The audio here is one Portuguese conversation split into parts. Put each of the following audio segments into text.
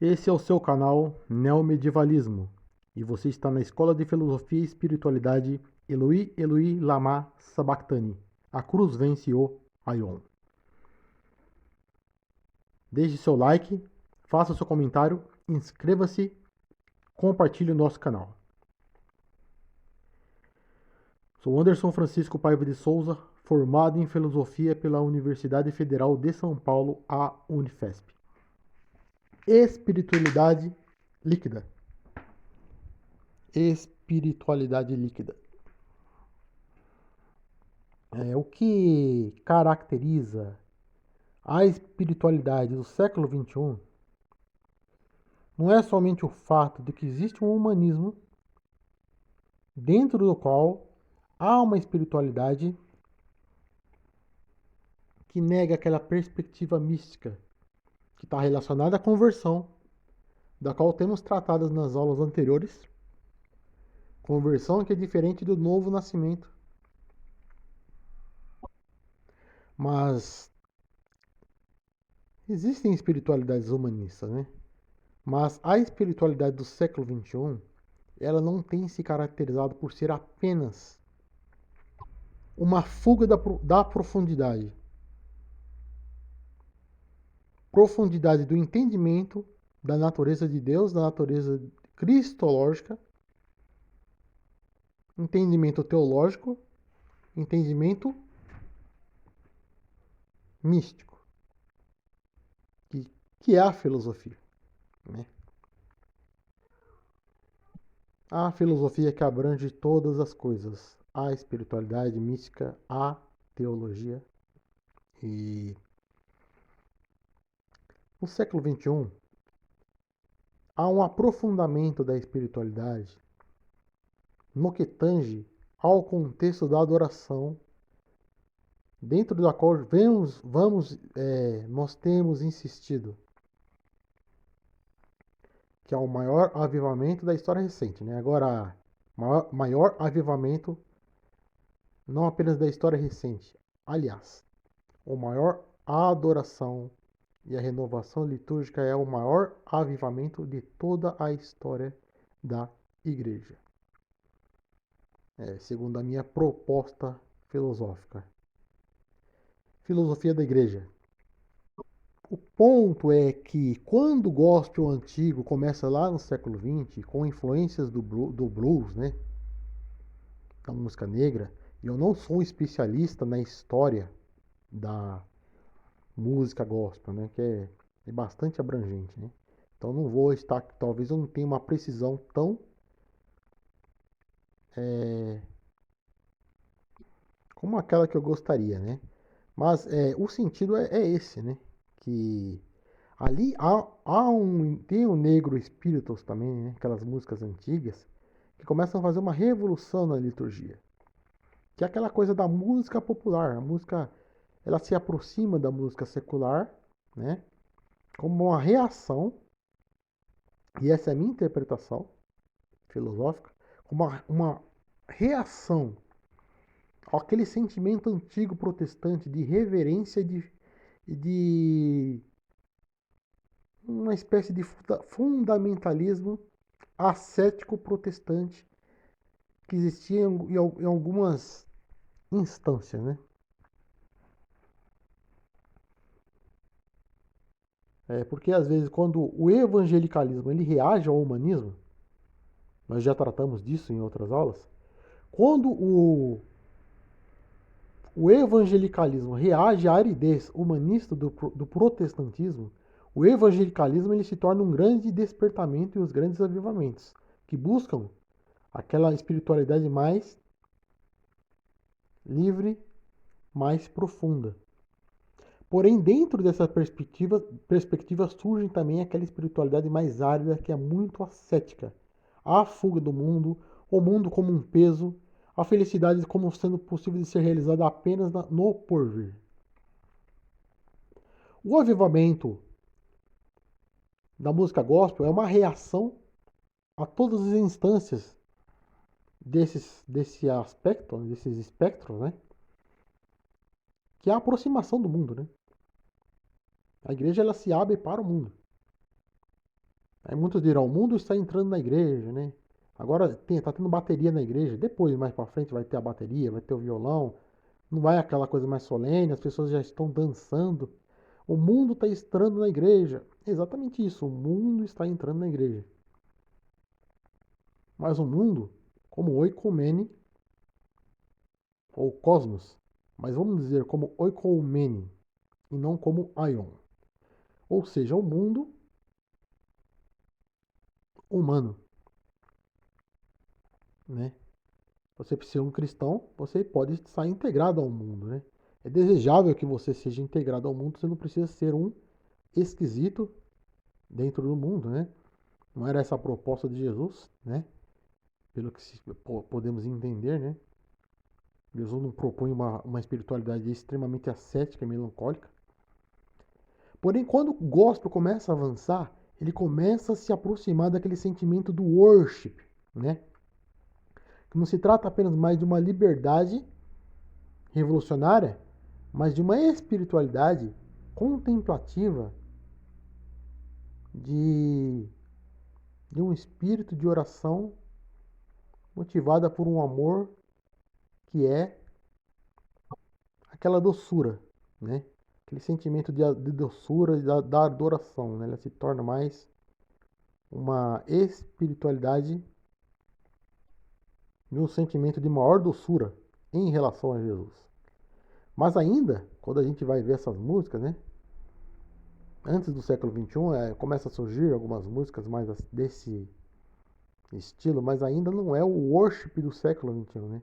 Esse é o seu canal Neomedievalismo e você está na Escola de Filosofia e Espiritualidade Eloi Eloi Lama Sabachthani. A cruz vence o Aion. Deixe seu like, faça seu comentário, inscreva-se, compartilhe o nosso canal. Sou Anderson Francisco Paiva de Souza, formado em Filosofia pela Universidade Federal de São Paulo, a Unifesp. Espiritualidade líquida. Espiritualidade líquida. O que caracteriza a espiritualidade do século XXI não é somente o fato de que existe um humanismo dentro do qual há uma espiritualidade que nega aquela perspectiva mística que está relacionada à conversão, da qual temos tratado nas aulas anteriores. Conversão que é diferente do novo nascimento. Mas existem espiritualidades humanistas, né? Mas a espiritualidade do século XXI, ela não tem se caracterizado por ser apenas uma fuga da profundidade. Profundidade do entendimento da natureza de Deus, da natureza cristológica, entendimento teológico, entendimento místico, que é a filosofia, né? A filosofia que abrange todas as coisas, a espiritualidade mística, a teologia. E no século XXI, há um aprofundamento da espiritualidade no que tange ao contexto da adoração, dentro da qual nós temos insistido que é o maior avivamento da história recente, né? Agora, maior avivamento não apenas da história recente, aliás, o maior adoração e a renovação litúrgica é o maior avivamento de toda a história da Igreja. Segundo a minha proposta filosófica. Filosofia da Igreja. O ponto é que quando o gospel antigo começa lá no século XX, com influências do blues, né, da música negra, e eu não sou um especialista na história da música gospel, né, que é bastante abrangente, né? Então não vou estar, talvez eu não tenha uma precisão tão como aquela que eu gostaria, né? Mas o sentido é esse, né? Que ali tem o Negro Spiritus também, né? Aquelas músicas antigas que começam a fazer uma revolução na liturgia. Que é aquela coisa da música popular. A música, ela se aproxima da música secular, né? Como uma reação, e essa é a minha interpretação filosófica, como uma reação aquele sentimento antigo protestante de reverência e de uma espécie de fundamentalismo ascético protestante que existia em algumas instâncias, né? Porque às vezes quando o evangelicalismo ele reage ao humanismo, nós já tratamos disso em outras aulas, quando o evangelicalismo reage à aridez humanista do protestantismo, o evangelicalismo ele se torna um grande despertamento e os grandes avivamentos, que buscam aquela espiritualidade mais livre, mais profunda. Porém, dentro dessa perspectiva surge também aquela espiritualidade mais árida, que é muito ascética. A fuga do mundo, o mundo como um peso, a felicidade como sendo possível de ser realizada apenas no porvir. O avivamento da música gospel é uma reação a todas as instâncias desse aspecto, desses espectros, né? Que é a aproximação do mundo, né? A igreja ela se abre para o mundo. Aí muitos dirão, o mundo está entrando na igreja, né? Agora tá tendo bateria na igreja. Depois, mais para frente, vai ter a bateria, vai ter o violão. Não vai aquela coisa mais solene, as pessoas já estão dançando. O mundo está entrando na igreja. Exatamente isso, o mundo está entrando na igreja. Mas o mundo, como oikomene, ou cosmos, mas vamos dizer como oikomene, e não como aion. Ou seja, o mundo humano, né? Você precisa ser um cristão, você pode estar integrado ao mundo, né? É desejável que você seja integrado ao mundo, você não precisa ser um esquisito dentro do mundo, né? Não era essa a proposta de Jesus, né? Pelo que podemos entender, né? Jesus não propõe uma espiritualidade extremamente ascética e melancólica. Porém, quando o gospel começa a avançar, ele começa a se aproximar daquele sentimento do worship, né? Que não se trata apenas mais de uma liberdade revolucionária, mas de uma espiritualidade contemplativa, de, de um espírito de oração motivada por um amor que é aquela doçura, né? Aquele sentimento de doçura e da adoração, né? Ela se torna mais uma espiritualidade e um sentimento de maior doçura em relação a Jesus. Mas ainda, quando a gente vai ver essas músicas, né? Antes do século XXI, começa a surgir algumas músicas mais desse estilo, mas ainda não é o worship do século XXI, né?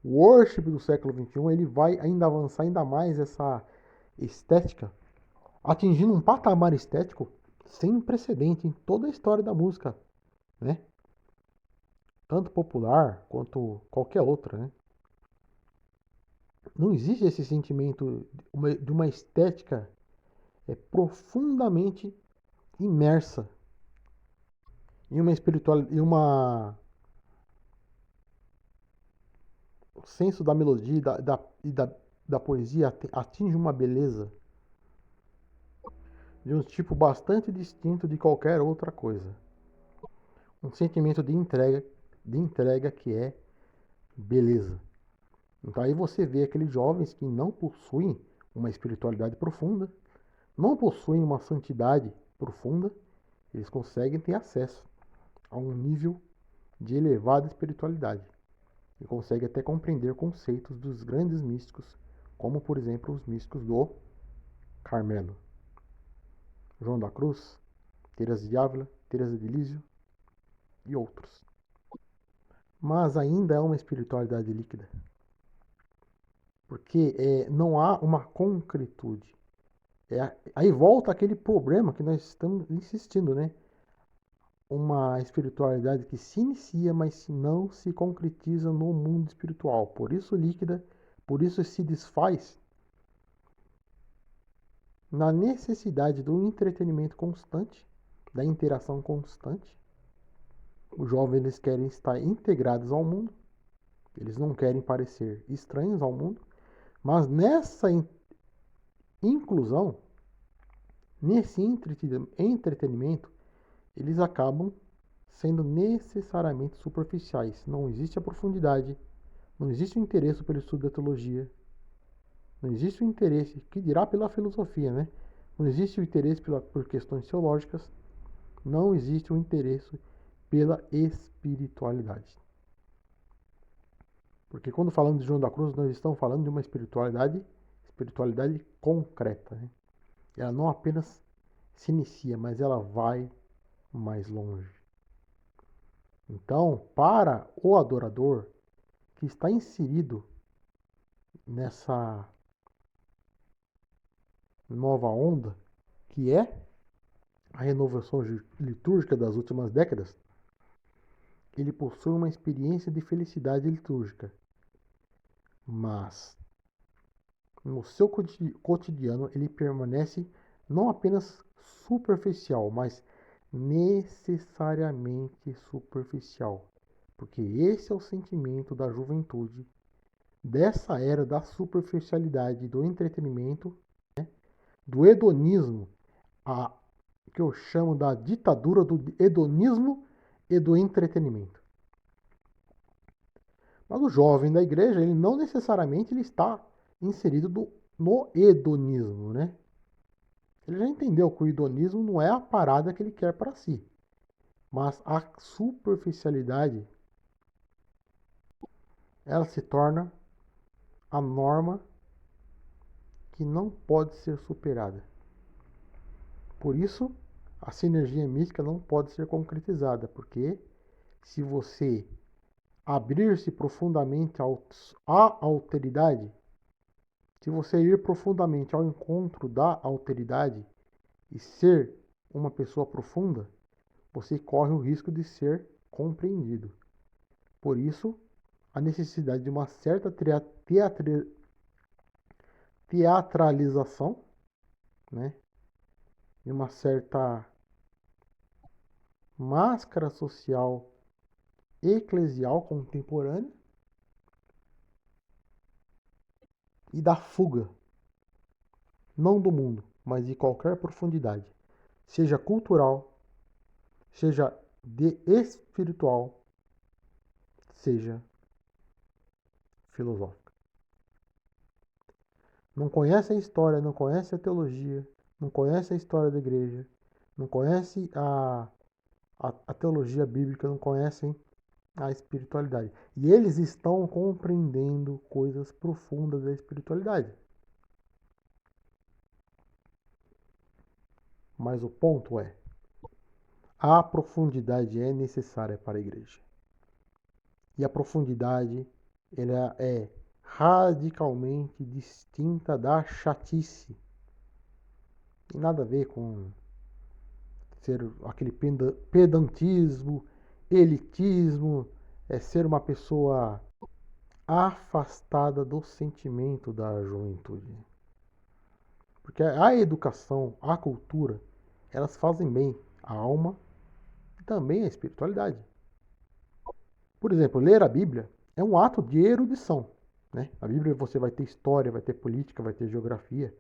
O worship do século XXI, ele vai ainda avançar ainda mais essa estética, atingindo um patamar estético sem precedente em toda a história da música, né? Tanto popular quanto qualquer outra, né? Não existe esse sentimento de uma estética profundamente imersa em uma espiritualidade, em uma o senso da melodia e da poesia atinge uma beleza de um tipo bastante distinto de qualquer outra coisa. Um sentimento de entrega que é beleza. Então aí você vê aqueles jovens que não possuem uma espiritualidade profunda, não possuem uma santidade profunda, eles conseguem ter acesso a um nível de elevada espiritualidade e conseguem até compreender conceitos dos grandes místicos, como por exemplo os místicos do Carmelo, João da Cruz, Teresa de Ávila, Teresa de Lísio e outros. Mas ainda é uma espiritualidade líquida, porque não há uma concretude. Aí volta aquele problema que nós estamos insistindo, né? Uma espiritualidade que se inicia, mas não se concretiza no mundo espiritual. Por isso líquida, por isso se desfaz na necessidade do entretenimento constante, da interação constante. Os jovens eles querem estar integrados ao mundo, eles não querem parecer estranhos ao mundo, mas nessa inclusão, nesse entretenimento, eles acabam sendo necessariamente superficiais. Não existe a profundidade, não existe o interesse pelo estudo da teologia, não existe o interesse, que dirá pela filosofia, né? Não existe o interesse por questões teológicas, não existe o interesse pela espiritualidade. Porque quando falamos de João da Cruz, nós estamos falando de uma espiritualidade concreta, né? Ela não apenas se inicia, mas ela vai mais longe. Então, para o adorador que está inserido nessa nova onda, que é a renovação litúrgica das últimas décadas, ele possui uma experiência de felicidade litúrgica, mas no seu cotidiano ele permanece não apenas superficial, mas necessariamente superficial, porque esse é o sentimento da juventude, dessa era da superficialidade, do entretenimento, do hedonismo, a que eu chamo da ditadura do hedonismo e do entretenimento. Mas o jovem da igreja, ele não necessariamente ele está inserido no hedonismo, né? Ele já entendeu que o hedonismo não é a parada que ele quer para si, mas a superficialidade, ela se torna a norma que não pode ser superada. Por isso, a sinergia mística não pode ser concretizada, porque se você abrir-se profundamente à alteridade, se você ir profundamente ao encontro da alteridade e ser uma pessoa profunda, você corre o risco de ser compreendido. Por isso, a necessidade de uma certa teatralização, né? De uma certa máscara social eclesial contemporânea e da fuga, não do mundo, mas de qualquer profundidade, seja cultural, seja de espiritual, seja filosófica. Não conhece a história, não conhece a teologia, não conhece a história da igreja, não conhece a teologia bíblica, não conhecem a espiritualidade. E eles estão compreendendo coisas profundas da espiritualidade. Mas o ponto é, a profundidade é necessária para a igreja. E a profundidade ela é radicalmente distinta da chatice. Tem nada a ver com ser aquele pedantismo, elitismo, é ser uma pessoa afastada do sentimento da juventude. Porque a educação, a cultura, elas fazem bem à alma e também à espiritualidade. Por exemplo, ler a Bíblia é um ato de erudição. Né? Na Bíblia você vai ter história, vai ter política, vai ter geografia.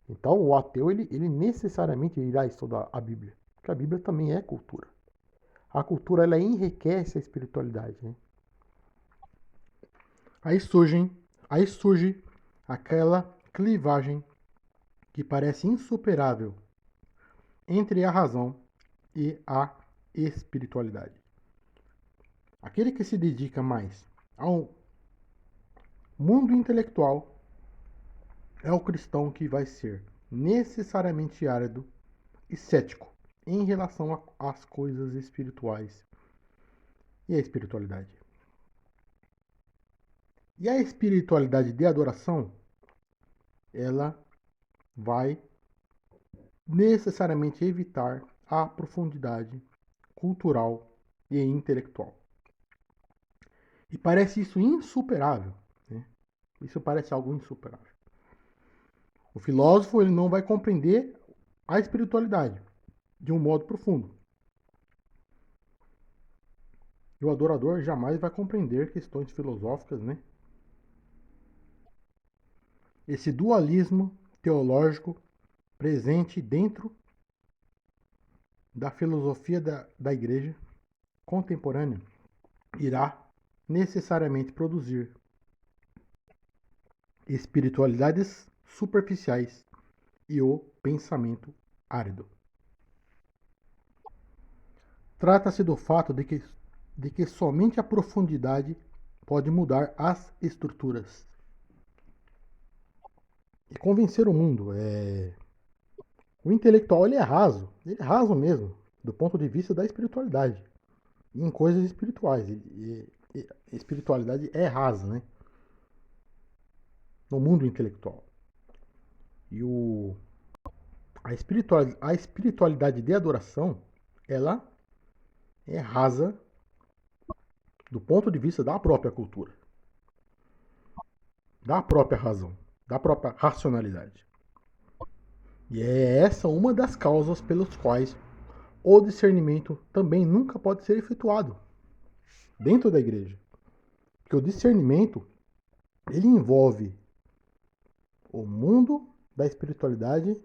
Então o ateu ele necessariamente irá estudar a Bíblia, porque a Bíblia também é cultura. A cultura ela enriquece a espiritualidade. Né? Aí surge aquela clivagem que parece insuperável entre a razão e a espiritualidade. Aquele que se dedica mais ao mundo intelectual é o cristão que vai ser necessariamente árido e cético em relação às coisas espirituais e à espiritualidade. E a espiritualidade de adoração, ela vai necessariamente evitar a profundidade cultural e intelectual. E parece isso insuperável. Né? Isso parece algo insuperável. O filósofo ele não vai compreender a espiritualidade de um modo profundo. E o adorador jamais vai compreender questões filosóficas, né? Esse dualismo teológico presente dentro da filosofia da igreja contemporânea irá necessariamente produzir espiritualidades superficiais e o pensamento árido. Trata-se do fato de que somente a profundidade pode mudar as estruturas e convencer o mundo. O intelectual ele é raso mesmo, do ponto de vista da espiritualidade, em coisas espirituais. A espiritualidade é rasa, né? No mundo intelectual. E a espiritualidade de adoração, ela é rasa do ponto de vista da própria cultura, da própria razão, da própria racionalidade. E é essa uma das causas pelas quais o discernimento também nunca pode ser efetuado dentro da igreja. Porque o discernimento, ele envolve o mundo da espiritualidade,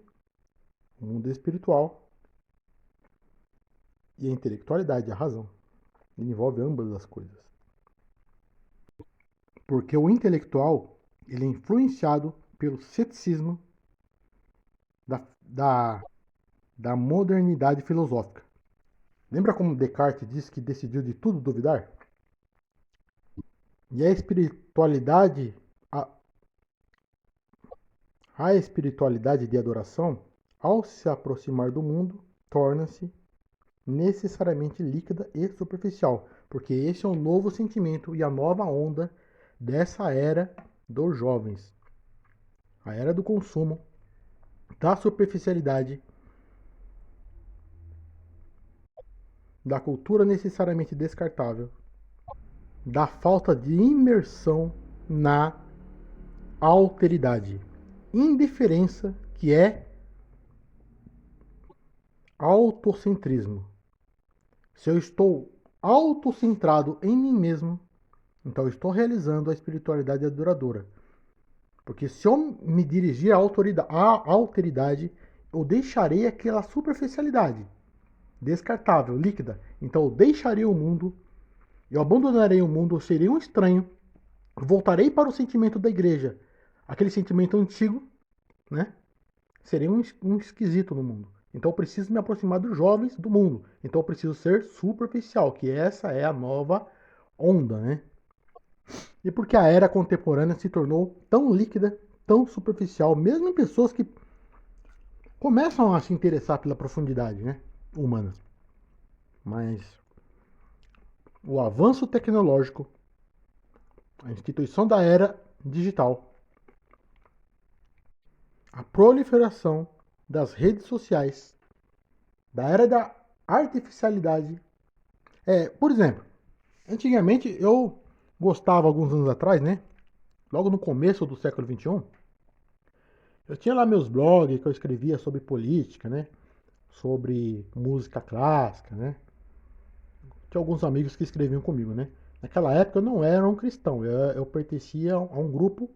o mundo espiritual e a intelectualidade, a razão. Ele envolve ambas as coisas. Porque o intelectual, ele é influenciado pelo ceticismo da, da modernidade filosófica. Lembra como Descartes disse que decidiu de tudo duvidar? E a espiritualidade de adoração, ao se aproximar do mundo, torna-se necessariamente líquida e superficial, porque esse é o novo sentimento e a nova onda dessa era dos jovens. A era do consumo, da superficialidade, da cultura necessariamente descartável, da falta de imersão na alteridade, indiferença, que é autocentrismo. Se eu estou autocentrado em mim mesmo, então eu estou realizando a espiritualidade adoradora. Porque se eu me dirigir à alteridade, eu deixarei aquela superficialidade descartável, líquida. Então eu deixarei o mundo, eu abandonarei o mundo, eu serei um estranho, voltarei para o sentimento da igreja, aquele sentimento antigo, né? Serei um esquisito no mundo. Então eu preciso me aproximar dos jovens do mundo. Então eu preciso ser superficial, que essa é a nova onda, né? E porque a era contemporânea se tornou tão líquida, tão superficial, mesmo em pessoas que começam a se interessar pela profundidade, né, humana. Mas o avanço tecnológico, a instituição da era digital, a proliferação das redes sociais, da era da artificialidade. Por exemplo, antigamente eu gostava, alguns anos atrás, né? Logo no começo do século XXI, eu tinha lá meus blogs que eu escrevia sobre política, né? Sobre música clássica, né? Tinha alguns amigos que escreviam comigo, né? Naquela época eu não era um cristão, eu pertencia a um grupo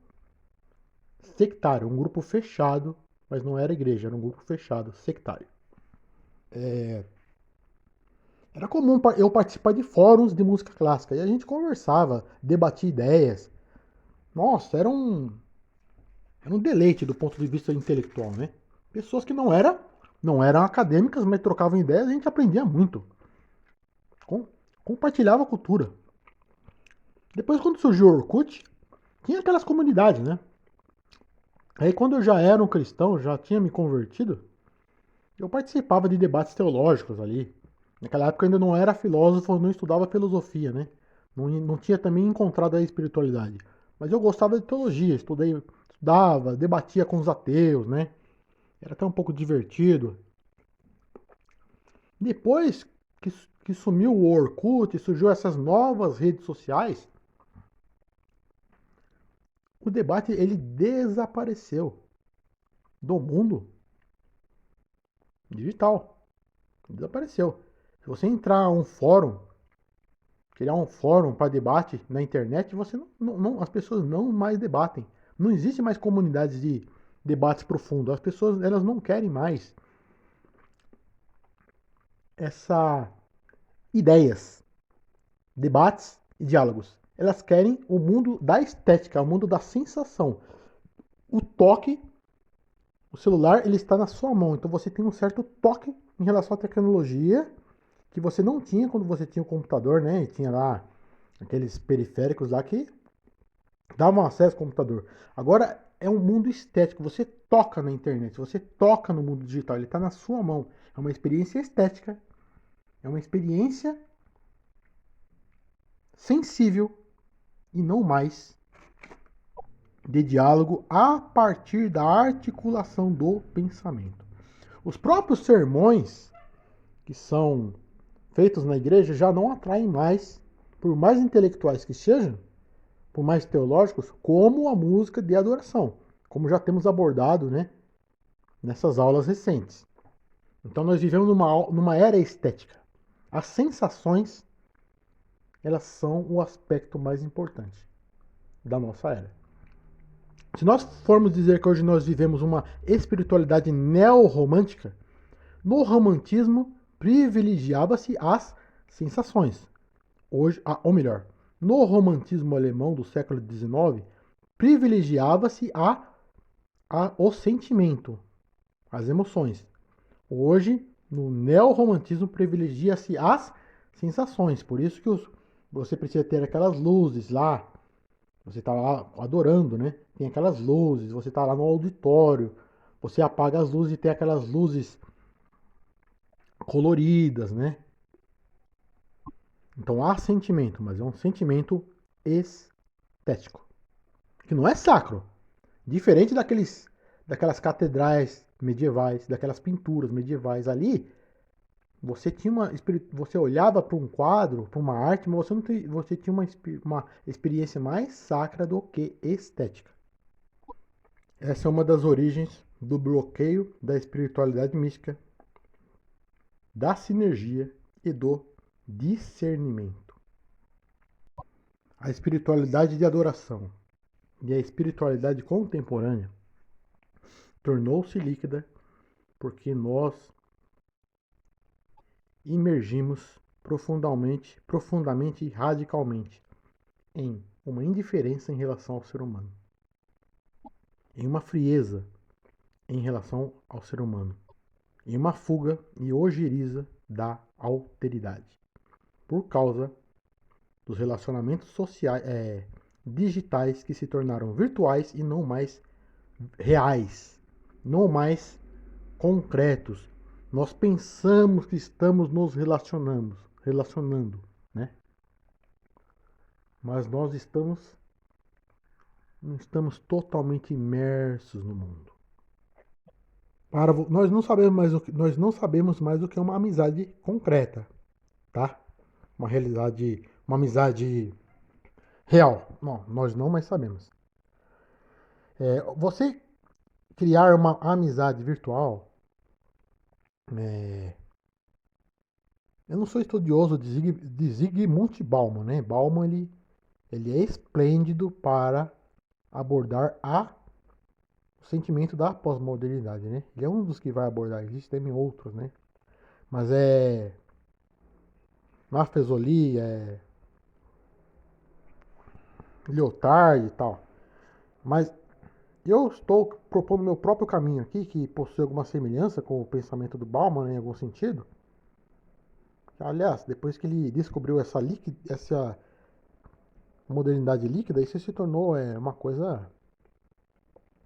sectário, um grupo fechado, mas não era igreja, era um grupo fechado, sectário. Era comum eu participar de fóruns de música clássica e a gente conversava, debatia ideias. Nossa, era um deleite do ponto de vista intelectual, né? Pessoas que não eram acadêmicas, mas trocavam ideias, a gente aprendia muito. Compartilhava a cultura. Depois, quando surgiu o Orkut, tinha aquelas comunidades, né? Aí, quando eu já era um cristão, já tinha me convertido, eu participava de debates teológicos ali. Naquela época eu ainda não era filósofo, não estudava filosofia, né? Não tinha também encontrado a espiritualidade. Mas eu gostava de teologia, estudava, debatia com os ateus, né? Era até um pouco divertido. Depois que sumiu o Orkut, surgiu essas novas redes sociais, o debate ele desapareceu do mundo digital. Desapareceu. Se você entrar um fórum, criar um fórum para debate na internet, você as pessoas não mais debatem. Não existe mais comunidades de debates profundos. As pessoas elas não querem mais essa ideias, debates e diálogos. Elas querem o mundo da estética, o mundo da sensação. O toque, o celular, ele está na sua mão. Então você tem um certo toque em relação à tecnologia que você não tinha quando você tinha o computador, né? E tinha lá aqueles periféricos lá que davam acesso ao computador. Agora é um mundo estético. Você toca na internet, você toca no mundo digital, ele está na sua mão. É uma experiência estética, é uma experiência sensível e não mais de diálogo a partir da articulação do pensamento. Os próprios sermões que são feitos na igreja já não atraem mais, por mais intelectuais que sejam, por mais teológicos, como a música de adoração, como já temos abordado, né, nessas aulas recentes. Então nós vivemos numa era estética. As sensações, elas são o aspecto mais importante da nossa era. Se nós formos dizer que hoje nós vivemos uma espiritualidade neorromântica, no romantismo privilegiava-se as sensações. Hoje, ou melhor, no romantismo alemão do século XIX, privilegiava-se o sentimento, as emoções. Hoje, no neorromantismo, privilegia-se as sensações. Por isso que você precisa ter aquelas luzes lá. Você está lá adorando, né? Tem aquelas luzes, você está lá no auditório, você apaga as luzes e tem aquelas luzes coloridas, né? Então há sentimento, mas é um sentimento estético, que não é sacro. Diferente daquelas catedrais medievais, daquelas pinturas medievais ali, você tinha você olhava para um quadro, para uma arte, mas você não tem, você tinha uma experiência mais sacra do que estética. Essa é uma das origens do bloqueio da espiritualidade mística, da sinergia e do discernimento. A espiritualidade de adoração e a espiritualidade contemporânea tornou-se líquida porque nós imergimos profundamente e radicalmente em uma indiferença em relação ao ser humano, em uma frieza em relação ao ser humano, em uma fuga e ojeriza da alteridade, por causa dos relacionamentos sociais, digitais que se tornaram virtuais e não mais reais, não mais concretos. Nós pensamos que estamos nos relacionando, né? Mas não estamos totalmente imersos no mundo. Nós não sabemos mais o que é uma amizade concreta, tá? Uma amizade real. Não, nós não mais sabemos. Você criar uma amizade virtual, é, eu não sou estudioso de Zygmunt Bauman, né? Bauman ele é esplêndido para abordar o sentimento da pós-modernidade, né? Ele é um dos que vai abordar, existem outros, né? Mas Maffesoli, Lyotard e tal. Mas eu estou propondo meu próprio caminho aqui, que possui alguma semelhança com o pensamento do Bauman, né, em algum sentido. Aliás, depois que ele descobriu essa modernidade líquida, isso se tornou uma coisa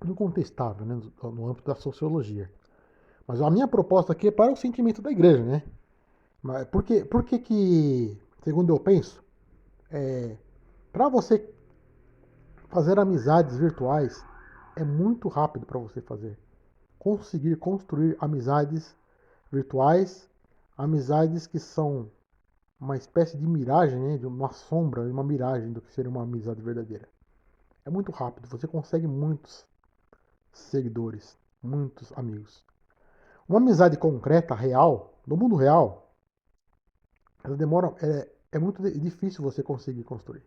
incontestável, né, no âmbito da sociologia. Mas a minha proposta aqui é para o sentimento da igreja, né? Mas por que, segundo eu penso, para você fazer amizades virtuais é muito rápido para você fazer. Conseguir construir amizades virtuais, amizades que são uma espécie de miragem, né, de uma sombra, uma miragem do que seria uma amizade verdadeira. É muito rápido, você consegue muitos seguidores, muitos amigos. Uma amizade concreta, real, no mundo real, ela demora, é muito difícil você conseguir construir.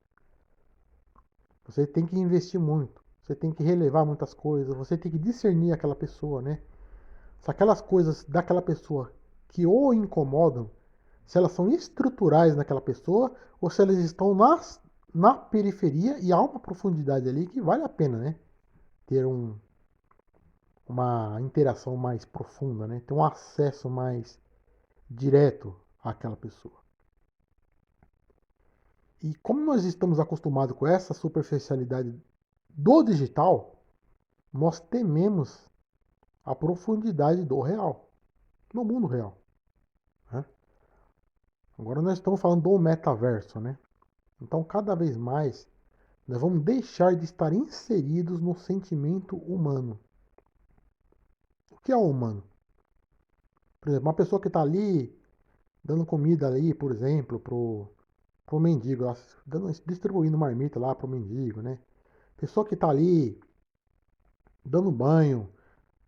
Você tem que investir muito, você tem que relevar muitas coisas, você tem que discernir aquela pessoa, né? Se aquelas coisas daquela pessoa que o incomodam, se elas são estruturais naquela pessoa ou se elas estão na periferia e há uma profundidade ali que vale a pena, né? Ter uma interação mais profunda, né? Ter um acesso mais direto àquela pessoa. E como nós estamos acostumados com essa superficialidade do digital, nós tememos a profundidade do real, no mundo real, né? Agora nós estamos falando do metaverso, né? Então, cada vez mais, nós vamos deixar de estar inseridos no sentimento humano. O que é o humano? Por exemplo, uma pessoa que está ali dando comida ali, por exemplo, pro mendigo, distribuindo marmita lá pro mendigo, né? Pessoa que está ali dando banho,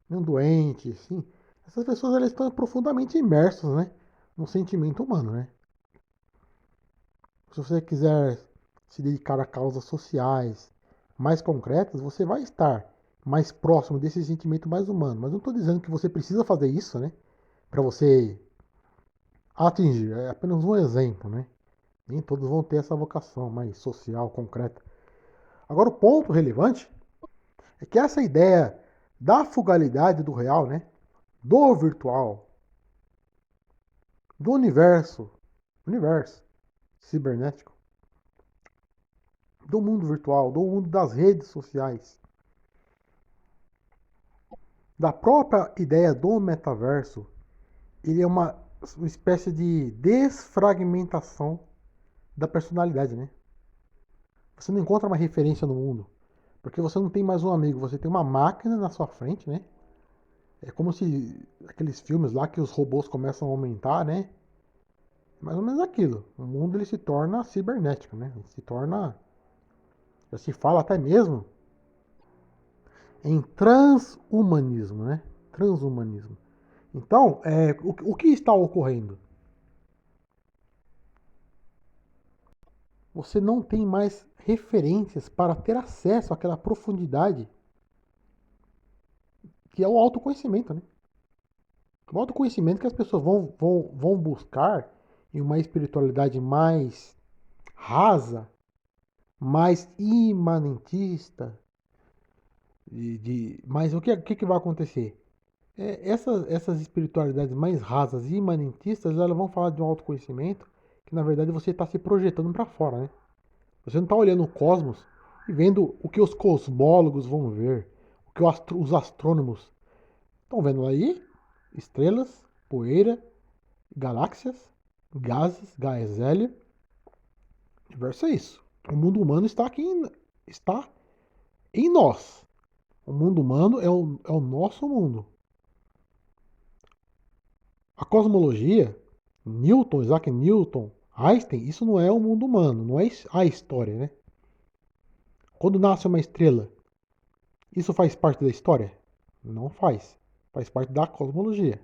um doente, assim. Essas pessoas elas estão profundamente imersas, né? No sentimento humano, né? Se você quiser se dedicar a causas sociais mais concretas, você vai estar mais próximo desse sentimento mais humano. Mas não estou dizendo que você precisa fazer isso, né? Para você atingir. É apenas um exemplo, né? Nem todos vão ter essa vocação mais social, concreta. Agora, o ponto relevante é que essa ideia da fugalidade do real, né? Do virtual, do universo cibernético, do mundo virtual, do mundo das redes sociais, da própria ideia do metaverso, ele é uma espécie de desfragmentação da personalidade, né? Você não encontra uma referência no mundo, porque você não tem mais um amigo, você tem uma máquina na sua frente, né? É como se aqueles filmes lá que os robôs começam a aumentar, né? Mais ou menos aquilo. O mundo ele se torna cibernético, né? Ele se torna, já se fala até mesmo em transhumanismo, né? Transhumanismo. Então, o que está ocorrendo? Você não tem mais referências para ter acesso àquela profundidade que é o autoconhecimento, né? O autoconhecimento que as pessoas vão buscar em uma espiritualidade mais rasa, mais imanentista. Mas o que vai acontecer? Essas espiritualidades mais rasas e imanentistas, elas vão falar de um autoconhecimento que, na verdade, você está se projetando para fora, né? Você não está olhando o cosmos e vendo o que os cosmólogos vão ver, o que os astrônomos estão vendo aí, estrelas, poeira, galáxias, gases, gás hélio. O universo é isso. O mundo humano está aqui, está em nós. O mundo humano é o nosso mundo. A cosmologia, Newton, Isaac Newton, Einstein, isso não é o mundo humano, não é a história, né? Quando nasce uma estrela, isso faz parte da história? Não faz. Faz parte da cosmologia.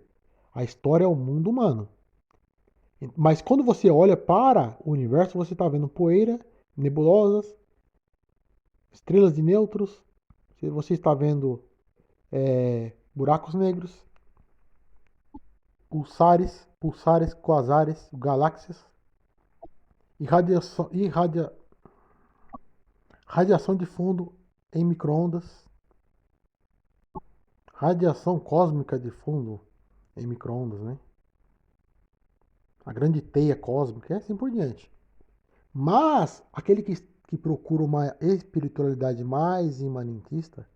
A história é o mundo humano. Mas quando você olha para o universo, você está vendo poeira, nebulosas, estrelas de nêutrons, você está vendo buracos negros, pulsares, quasares, galáxias, radiação de fundo em microondas, radiação cósmica de fundo em microondas, né? A grande teia cósmica e assim por diante. Mas aquele que procura uma espiritualidade mais imanentista,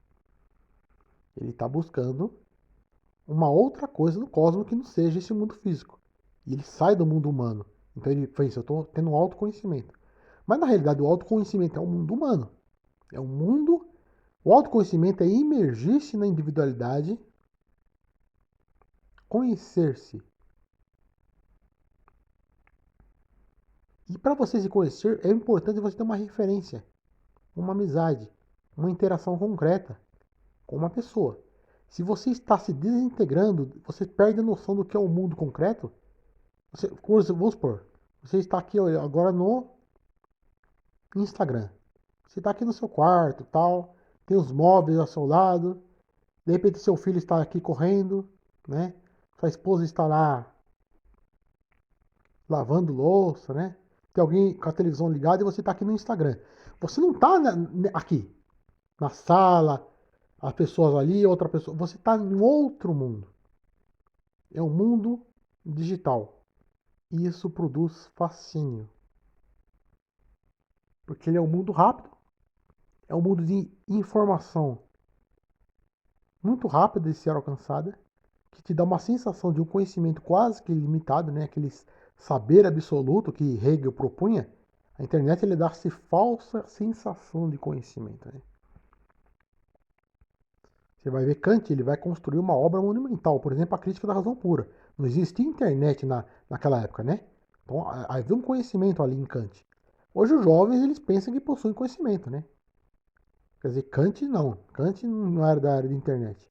ele está buscando uma outra coisa no cosmos que não seja esse mundo físico. E ele sai do mundo humano. Então ele fez, eu estou tendo um autoconhecimento. Mas na realidade o autoconhecimento é um mundo humano. É um mundo. O autoconhecimento é imergir-se na individualidade, conhecer-se. E para você se conhecer, é importante você ter uma referência, uma amizade, uma interação concreta com uma pessoa. Se você está se desintegrando, você perde a noção do que é o mundo concreto. Vamos supor, você está aqui agora no Instagram. Você está aqui no seu quarto, tal, tem os móveis ao seu lado. De repente seu filho está aqui correndo, né? Sua esposa está lá lavando louça, né? Tem alguém com a televisão ligada e você está aqui no Instagram. Você não está aqui na sala, as pessoas ali, outra pessoa. Você está em outro mundo. É um mundo digital. E isso produz fascínio. Porque ele é um mundo rápido, é um mundo de informação muito rápida de ser alcançada, que te dá uma sensação de um conhecimento quase que ilimitado, né? Aquele saber absoluto que Hegel propunha. A internet ele dá-se falsa sensação de conhecimento. Né? Você vai ver Kant, ele vai construir uma obra monumental, por exemplo, a crítica da razão pura. Não existia internet naquela época, né? Então havia um conhecimento ali em Kant. Hoje os jovens eles pensam que possuem conhecimento, né? Quer dizer, Kant não. Kant não era da área de internet.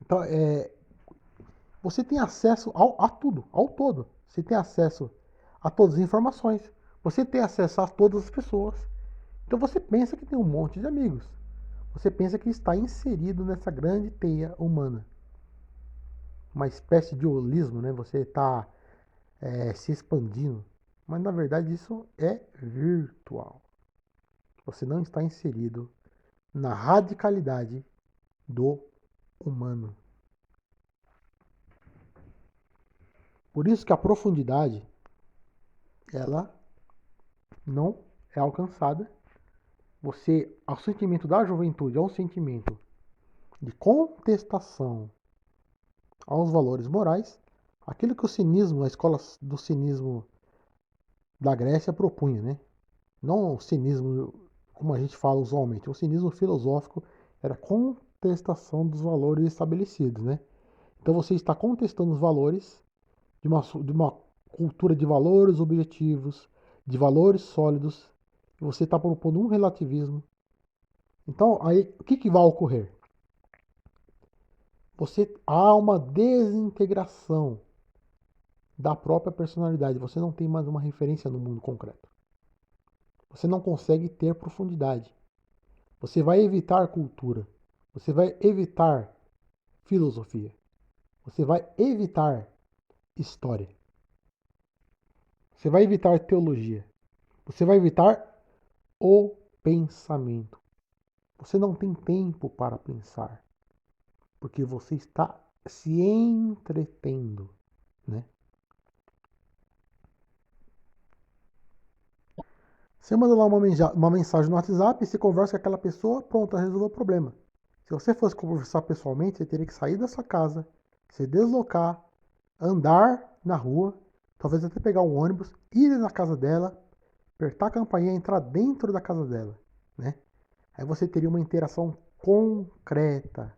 Então, você tem acesso a tudo, ao todo. Você tem acesso a todas as informações. Você tem acesso a todas as pessoas. Então você pensa que tem um monte de amigos. Você pensa que está inserido nessa grande teia humana. Uma espécie de holismo, né? Você está se expandindo. Mas na verdade isso é virtual. Você não está inserido na radicalidade do humano. Por isso que a profundidade, ela não é alcançada. O sentimento da juventude é um sentimento de contestação aos valores morais, aquilo que o cinismo, a escola do cinismo da Grécia propunha, né? Não o cinismo como a gente fala usualmente, o cinismo filosófico era contestação dos valores estabelecidos, né? Então você está contestando os valores de uma cultura de valores objetivos, de valores sólidos, e você está propondo um relativismo. Então, aí, o que vai ocorrer? Há uma desintegração da própria personalidade. Você não tem mais uma referência no mundo concreto. Você não consegue ter profundidade. Você vai evitar cultura. Você vai evitar filosofia. Você vai evitar história. Você vai evitar teologia. Você vai evitar o pensamento. Você não tem tempo para pensar, porque você está se entretendo, né? Você manda lá uma mensagem no WhatsApp, você conversa com aquela pessoa, pronto, resolveu o problema. Se você fosse conversar pessoalmente, você teria que sair da sua casa, se deslocar, andar na rua, talvez até pegar um ônibus, ir na casa dela, apertar a campainha e entrar dentro da casa dela, né? Aí você teria uma interação concreta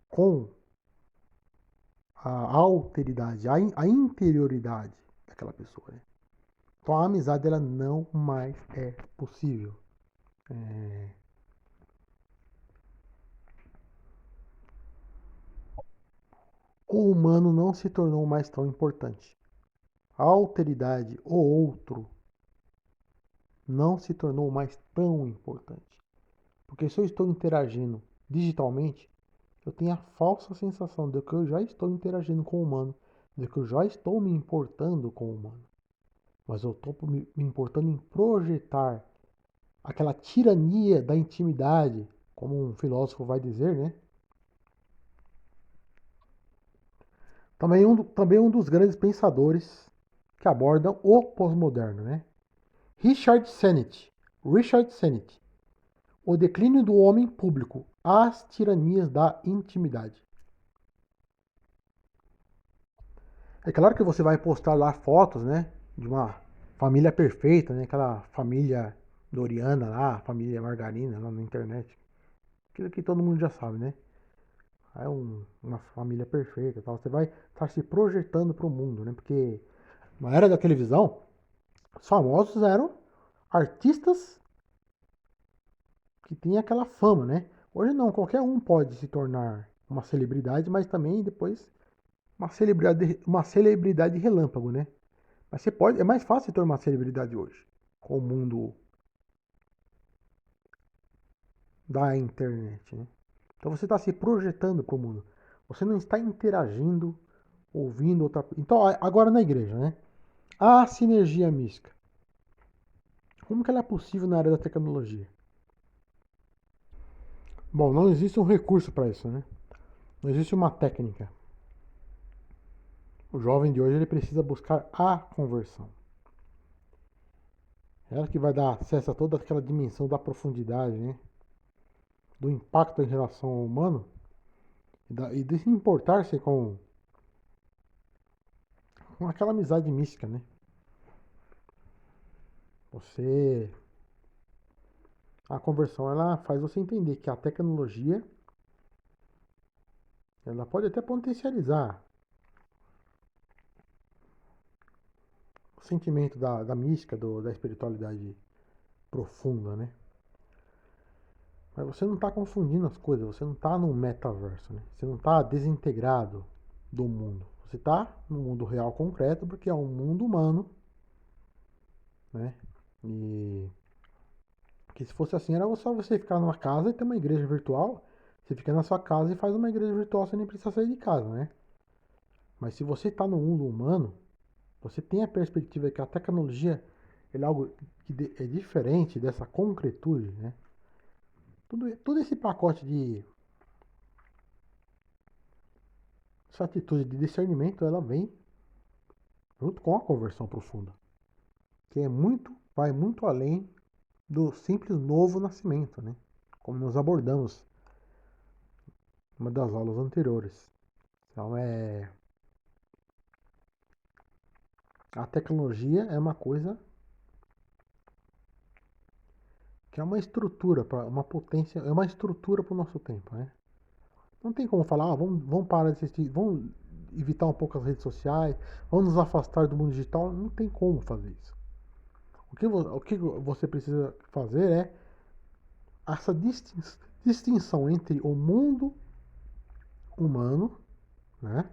com a alteridade, a interioridade daquela pessoa, né? Então a amizade ela não mais é possível. É, o humano não se tornou mais tão importante. A alteridade, o outro, não se tornou mais tão importante. Porque se eu estou interagindo digitalmente, eu tenho a falsa sensação de que eu já estou interagindo com o humano, de que eu já estou me importando com o humano. Mas eu estou me importando em projetar aquela tirania da intimidade, como um filósofo vai dizer, né? Também um dos grandes pensadores que abordam o pós-moderno, né? Richard Sennett. Richard Sennett. O declínio do homem público, as tiranias da intimidade. É claro que você vai postar lá fotos, né? De uma família perfeita, né? Aquela família Doriana lá, família Margarina lá na internet. Aquilo que todo mundo já sabe, né? É uma família perfeita, tal. Você vai estar se projetando para o mundo, né? Porque na era da televisão, os famosos eram artistas que tinham aquela fama, né? Hoje não, qualquer um pode se tornar uma celebridade, mas também depois uma celebridade relâmpago, né? Mas é mais fácil se tornar uma celebridade hoje, com o mundo da internet, né? Então você está se projetando para o mundo. Você não está interagindo, ouvindo outra. Então, agora na igreja, né? A sinergia mística. Como que ela é possível na área da tecnologia? Bom, não existe um recurso para isso, né? Não existe uma técnica. O jovem de hoje ele precisa buscar a conversão. Ela que vai dar acesso a toda aquela dimensão da profundidade, né? Do impacto em relação ao humano e de se importar-se com aquela amizade mística, né? Você a conversão ela faz você entender que a tecnologia ela pode até potencializar o sentimento da mística, da espiritualidade profunda, né? Mas você não está confundindo as coisas, você não está num metaverso, né? Você não está desintegrado do mundo. Você está no mundo real concreto, porque é um mundo humano, né? E que se fosse assim, era só você ficar numa casa e ter uma igreja virtual. Você fica na sua casa e faz uma igreja virtual, você nem precisa sair de casa, né? Mas se você está no mundo humano, você tem a perspectiva que a tecnologia é algo que é diferente dessa concretude, né? Todo esse pacote de essa atitude de discernimento, ela vem junto com a conversão profunda, que vai muito além do simples novo nascimento, né? Como nós abordamos em uma das aulas anteriores. Então, a tecnologia é uma coisa que é uma estrutura para uma potência, é uma estrutura para o nosso tempo, né? Não tem como falar, vamos parar de assistir, vamos evitar um pouco as redes sociais, vamos nos afastar do mundo digital. Não tem como fazer isso. O que você precisa fazer é essa distinção entre o mundo humano, né?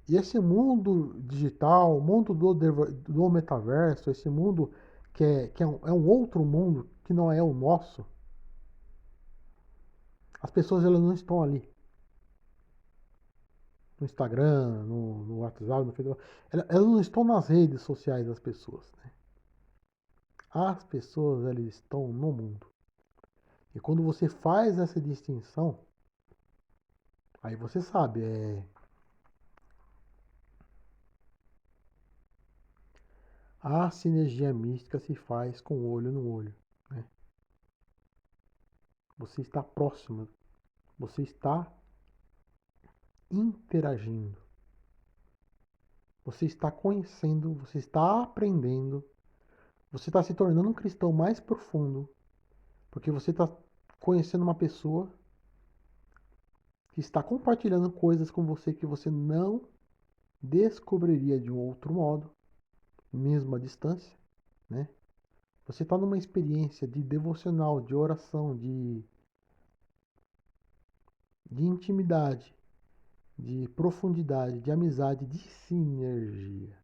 E esse mundo digital, o mundo do metaverso, esse mundo é um outro mundo que não é o nosso, as pessoas elas não estão ali. No Instagram, no WhatsApp, no Facebook. Elas não estão nas redes sociais das pessoas. Né? As pessoas elas estão no mundo. E quando você faz essa distinção, aí você sabe, a sinergia mística se faz com o olho no olho. Né? Você está próximo, você está interagindo, você está conhecendo, você está aprendendo, você está se tornando um cristão mais profundo, porque você está conhecendo uma pessoa que está compartilhando coisas com você que você não descobriria de um outro modo, mesmo à distância, né? Você está numa experiência de devocional, de oração, de intimidade, de profundidade, de amizade, de sinergia.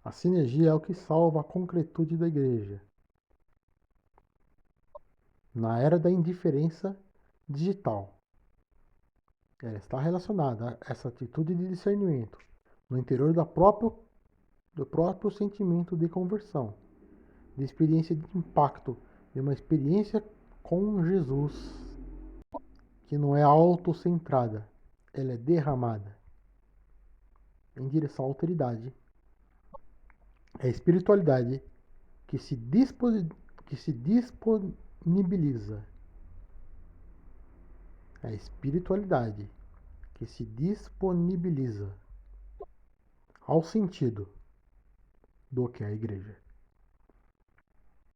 A sinergia é o que salva a concretude da igreja. Na era da indiferença digital, ela está relacionada a essa atitude de discernimento no interior do próprio sentimento de conversão, de experiência de impacto, de uma experiência com Jesus, que não é autocentrada, ela é derramada em direção à alteridade. É a espiritualidade que que se disponibiliza. É a espiritualidade que se disponibiliza ao sentido do que é a igreja.